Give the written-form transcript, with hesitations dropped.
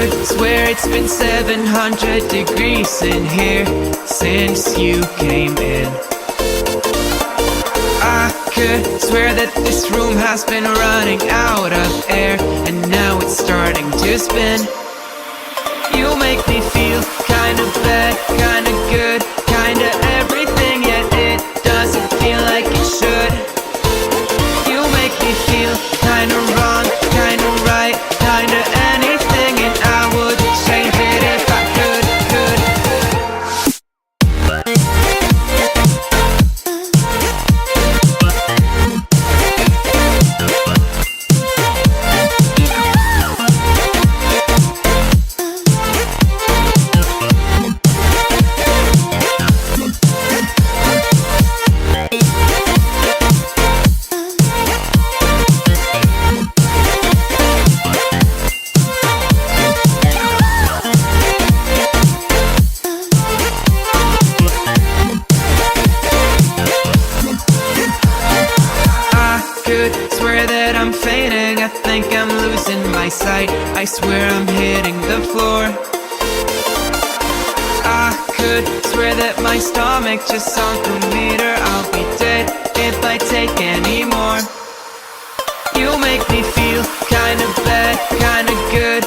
could swear it's been 700 degrees in here since you came in. I could swear that this room has been running out of air, and now it's starting to spin. You make me feel kinda bad, kinda good, kinda everything, yet it doesn't feel like it should. You make me feel kinda wrong, kinda right, kinda anything, and I would change it if I could. Swear that I'm fainting, I think I'm losing my sight, I swear I'm hitting the floor. I could swear that my stomach just sunk a meter, I'll be dead if I take any more. You make me feel kinda bad, kinda good,